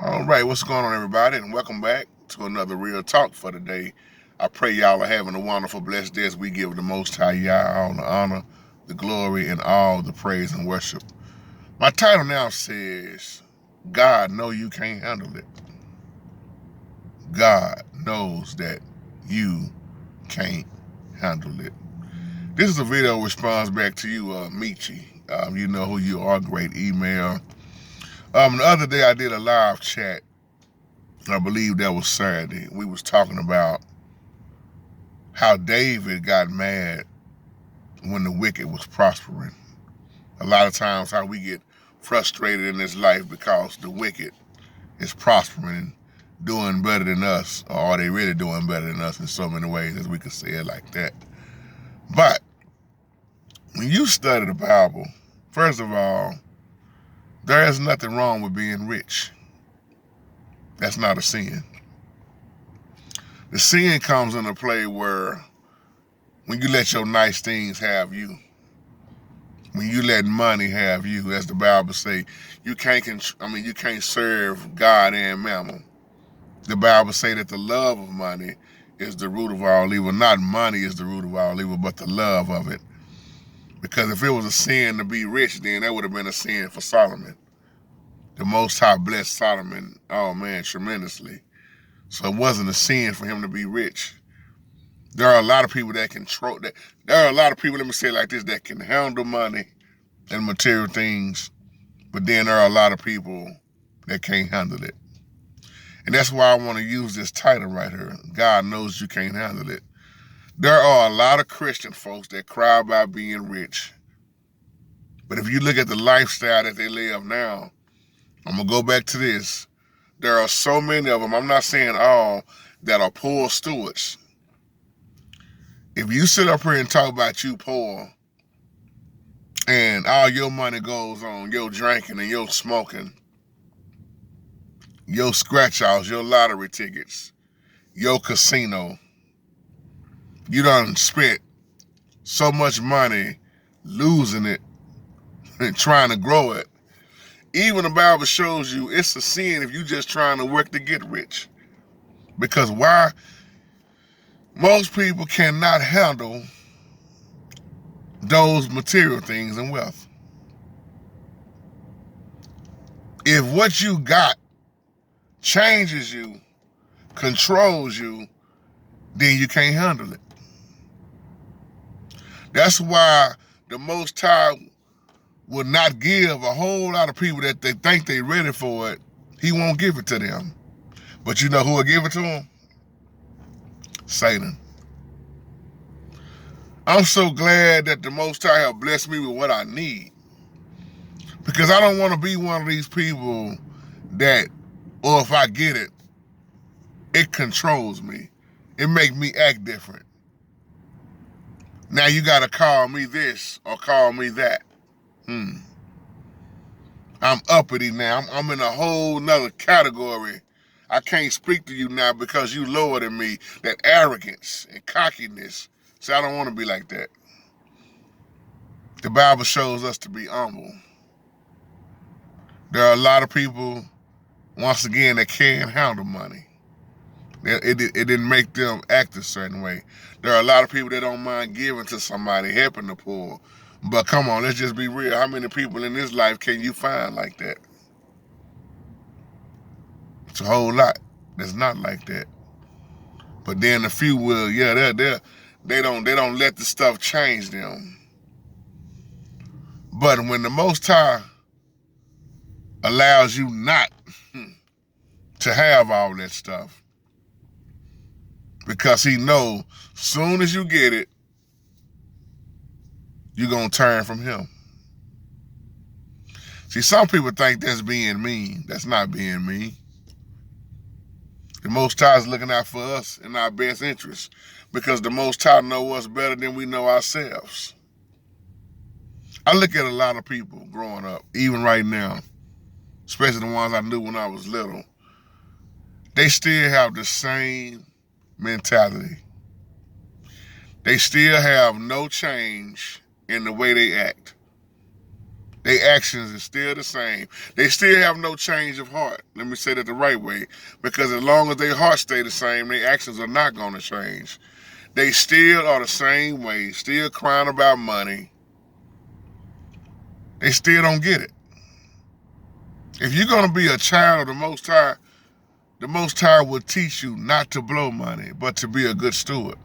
All right, what's going on, everybody, and welcome back to another Real Talk for today. I pray y'all are having a wonderful, blessed day as we give the Most High Yah all the honor, the glory, and all the praise and worship. My title now says, God know you can't handle it. God knows that you can't handle it. This is a video response back to you, Michi. You know who you are, great email. The other day I did a live chat. I believe that was Saturday. We was talking about how David got mad when the wicked was prospering. A lot of times how we get frustrated in this life because the wicked is prospering, doing better than us, or are they really doing better than us in so many ways as we could say it like that. But when you study the Bible, first of all, there is nothing wrong with being rich. That's not a sin. The sin comes into play where when you let your nice things have you, when you let money have you, as the Bible say, you can't serve God and mammon. The Bible say that the love of money is the root of all evil. Not money is the root of all evil, but the love of it. Because if it was a sin to be rich, then that would have been a sin for Solomon. The Most High blessed Solomon, oh man, tremendously. So it wasn't a sin for him to be rich. There are a lot of people that control that. There are a lot of people, let me say it like this, that can handle money and material things, but then there are a lot of people that can't handle it. And that's why I want to use this title right here. God knows you can't handle it. There are a lot of Christian folks that cry about being rich. But if you look at the lifestyle that they live now, I'm going to go back to this. There are so many of them, I'm not saying all, that are poor stewards. If you sit up here and talk about you poor, and all your money goes on your drinking and your smoking, your scratch outs, your lottery tickets, your casino, you done spent so much money losing it and trying to grow it. Even the Bible shows you it's a sin if you just trying to work to get rich. Because why? Most people cannot handle those material things and wealth. If what you got changes you, controls you, then you can't handle it. That's why the Most High will not give a whole lot of people that they think they ready for it. He won't give it to them. But you know who will give it to them? Satan. I'm so glad that the Most High have blessed me with what I need. Because I don't want to be one of these people that, or if I get it, it controls me. It makes me act different. Now you got to call me this or call me that. I'm uppity now. I'm in a whole nother category. I can't speak to you now because you lower than me. That arrogance and cockiness. See, I don't want to be like that. The Bible shows us to be humble. There are a lot of people, once again, that can't handle money. It didn't make them act a certain way. There are a lot of people that don't mind giving to somebody, helping the poor. But come on, let's just be real. How many people in this life can you find like that? It's a whole lot that's not like that. But then a few will, yeah, they don't let the stuff change them. But when the Most High allows you not to have all that stuff, because he knows soon as you get it, you're gonna turn from him. See, some people think that's being mean. That's not being mean. The Most High is looking out for us in our best interest, because the Most High know us better than we know ourselves. I look at a lot of people growing up, even right now, especially the ones I knew when I was little. They still have the same mentality. They still have no change in the way they act. Their actions is still the same. They still have no change of heart. Let me say that the right way. Because as long as their heart stay the same, their actions are not going to change. They still are the same way, still crying about money. They still don't get it. If you're going to be a child of the Most High will teach you not to blow money, but to be a good steward.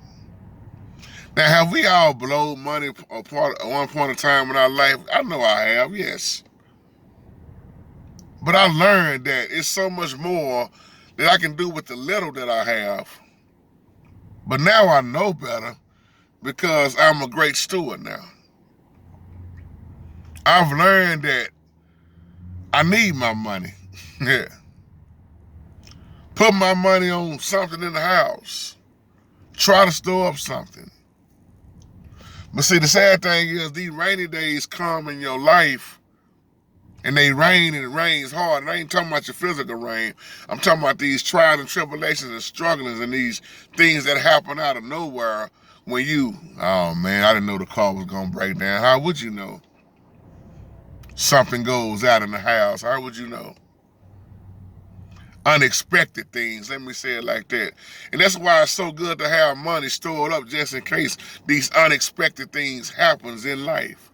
Now, have we all blown money at one point in time in our life? I know I have, yes. But I learned that it's so much more that I can do with the little that I have. But now I know better because I'm a great steward now. I've learned that I need my money. Yeah. Put my money on something in the house. Try to store up something. But see, the sad thing is these rainy days come in your life and they rain and it rains hard. And I ain't talking about your physical rain. I'm talking about these trials and tribulations and strugglings and these things that happen out of nowhere when oh man, I didn't know the car was going to break down. How would you know? Something goes out in the house. How would you know? Unexpected things, let me say it like that. And that's why it's so good to have money stored up just in case these unexpected things happens in life.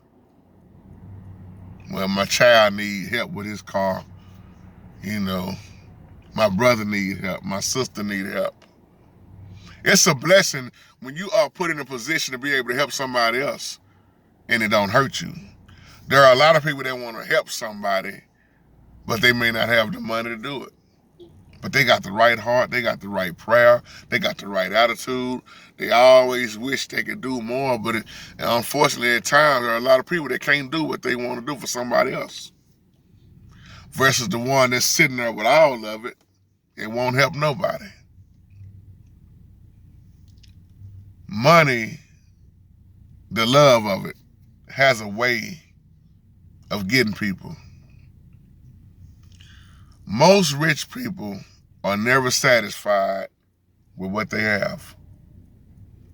Well, my child need help with his car. My brother need help. My sister need help. It's a blessing when you are put in a position to be able to help somebody else and it don't hurt you. There are a lot of people that want to help somebody, but they may not have the money to do it. But they got the right heart, they got the right prayer, they got the right attitude. They always wish they could do more, but unfortunately at times there are a lot of people that can't do what they want to do for somebody else. Versus the one that's sitting there with all of it, it won't help nobody. Money, the love of it, has a way of getting people. Most rich people are never satisfied with what they have.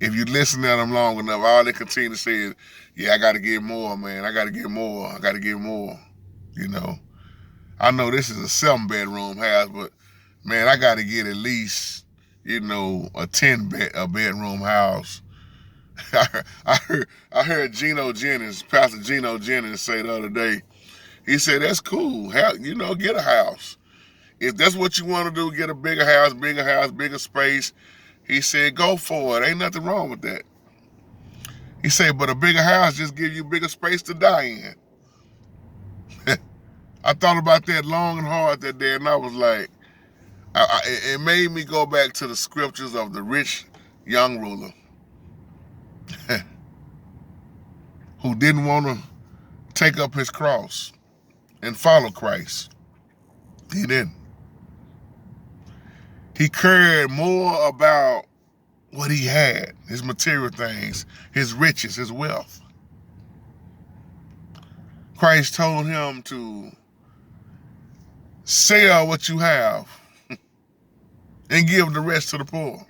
If you listen to them long enough, all they continue to say is, yeah, I got to get more, man. I got to get more. I got to get more. I know this is a 7-bedroom house, but man, I got to get at least, a 10-bedroom house. I heard Pastor Geno Jennings say the other day, he said, that's cool. Get a house. If that's what you want to do, get a bigger house, bigger space. He said, go for it. Ain't nothing wrong with that. He said, but a bigger house just gives you bigger space to die in. I thought about that long and hard that day, and I was like, it made me go back to the scriptures of the rich young ruler who didn't want to take up his cross and follow Christ. He didn't. He cared more about what he had, his material things, his riches, his wealth. Christ told him to sell what you have and give the rest to the poor.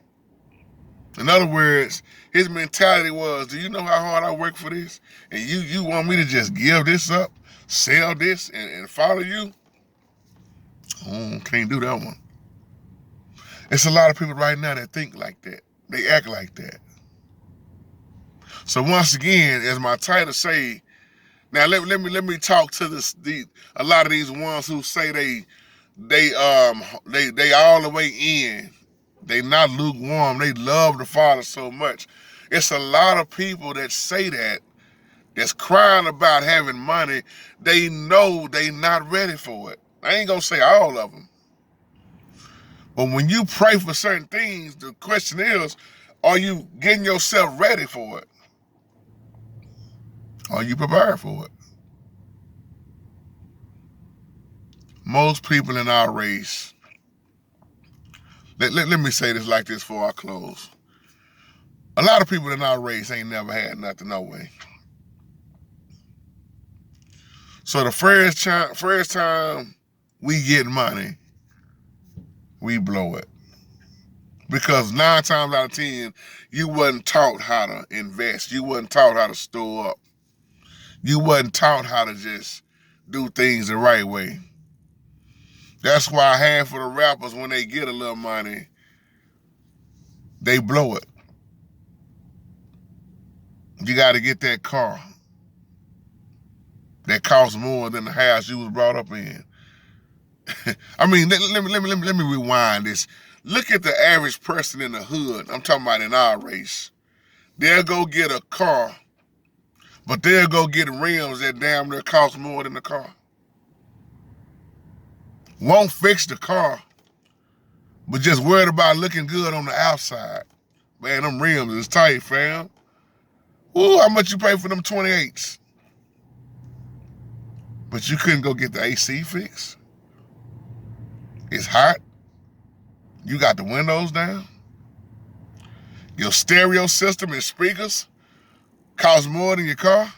In other words, his mentality was, do you know how hard I work for this? And you want me to just give this up, sell this, and follow you? Oh, can't do that one. It's a lot of people right now that think like that. They act like that. So once again, as my title say, now let me talk to a lot of these ones who say they all the way in. They not lukewarm. They love the Father so much. It's a lot of people that say that's crying about having money. They know they not ready for it. I ain't gonna say all of them. But when you pray for certain things, the question is, are you getting yourself ready for it? Are you prepared for it? Most people in our race, let me say this like this before I close. A lot of people in our race ain't never had nothing, no way. So the first time we get money, we blow it. Because 9 times out of 10, you wasn't taught how to invest. You wasn't taught how to store up. You wasn't taught how to just do things the right way. That's why half of the rappers, when they get a little money, they blow it. You got to get that car that costs more than the house you was brought up in. I mean, let me rewind this. Look at the average person in the hood. I'm talking about in our race. They'll go get a car, but they'll go get rims that damn near cost more than the car. Won't fix the car, but just worried about looking good on the outside. Man, them rims is tight, fam. Ooh, how much you pay for them 28s? But you couldn't go get the AC fixed? It's hot. You got the windows down. Your stereo system and speakers cost more than your car.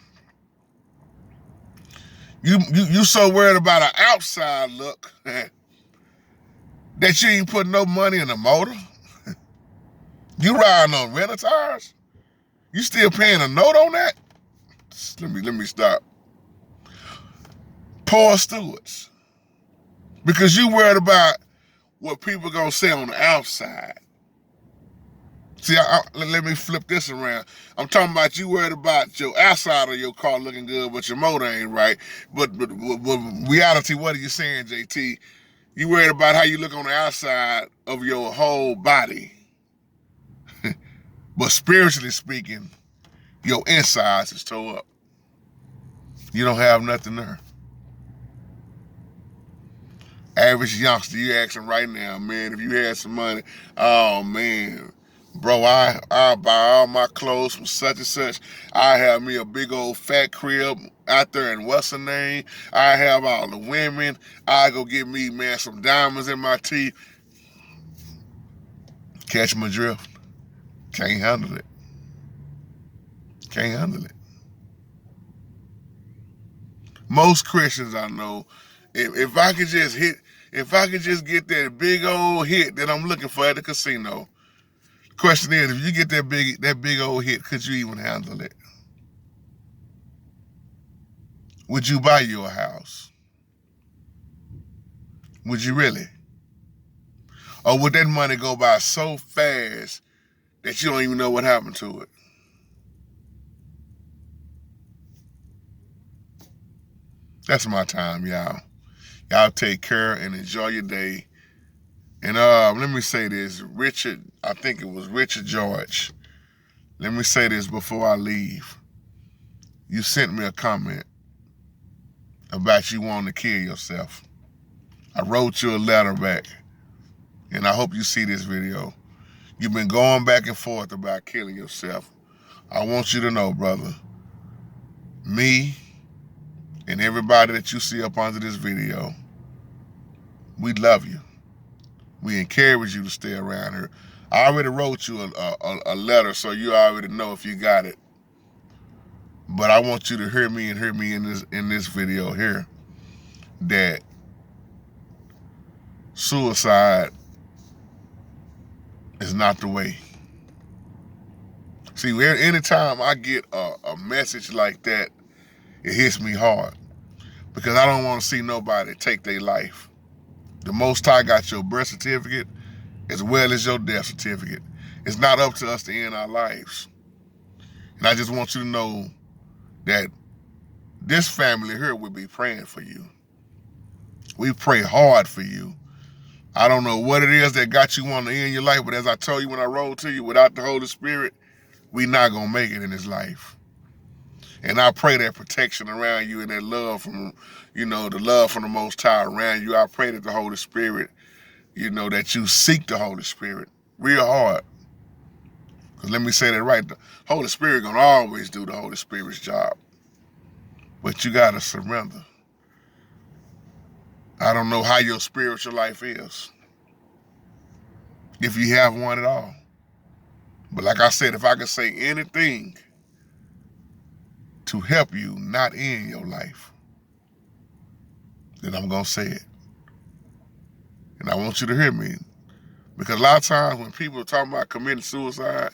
You so worried about an outside look that you ain't putting no money in the motor. You riding on rental tires. You still paying a note on that? Let me stop. Poor stewards. Because you worried about what people gonna say on the outside. See, let me flip this around. I'm talking about you worried about your outside of your car looking good, but your motor ain't right. But reality, what are you saying, JT? You worried about how you look on the outside of your whole body. But spiritually speaking, your insides is tore up. You don't have nothing there. Average youngster, you asking right now, man, if you had some money, oh man, bro, I buy all my clothes from such and such. I have me a big old fat crib out there in what's her name. I have all the women. I go get me, man, some diamonds in my teeth. Catch my drift. Can't handle it. Can't handle it. Most Christians I know, if I could just get that big old hit that I'm looking for at the casino, the question is, if you get that big old hit, could you even handle it? Would you buy you a house? Would you really? Or would that money go by so fast that you don't even know what happened to it? That's my time, y'all. Y'all take care and enjoy your day. And let me say this, Richard, I think it was Richard George. Let me say this before I leave. You sent me a comment about you wanting to kill yourself. I wrote you a letter back, and I hope you see this video. You've been going back and forth about killing yourself. I want you to know, brother, me and everybody that you see up under this video, we love you. We encourage you to stay around here. I already wrote you a letter, so you already know if you got it. But I want you to hear me in this video here, that suicide is not the way. See, anytime I get a message like that, it hits me hard, because I don't want to see nobody take their life. The Most High got your birth certificate as well as your death certificate. It's not up to us to end our lives. And I just want you to know that this family here will be praying for you. We pray hard for you. I don't know what it is that got you wanting to end your life, but as I told you when I wrote to you, without the Holy Spirit, we not going to make it in this life. And I pray that protection around you and that love from, the love from the Most High around you. I pray that the Holy Spirit, that you seek the Holy Spirit real hard. Because let me say that right, the Holy Spirit going to always do the Holy Spirit's job. But you got to surrender. I don't know how your spiritual life is, if you have one at all. But like I said, if I could say anything to help you not end your life, then I'm going to say it. And I want you to hear me. Because a lot of times when people are talking about committing suicide,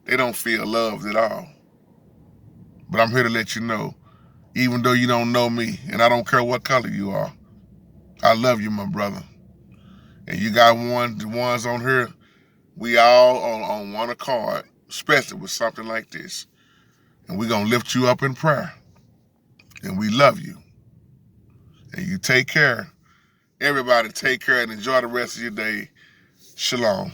they don't feel loved at all. But I'm here to let you know even though you don't know me, and I don't care what color you are. I love you, my brother. And you got the ones on here, we all on one accord, especially with something like this. And we're going to lift you up in prayer. And we love you. And you take care. Everybody take care and enjoy the rest of your day. Shalom.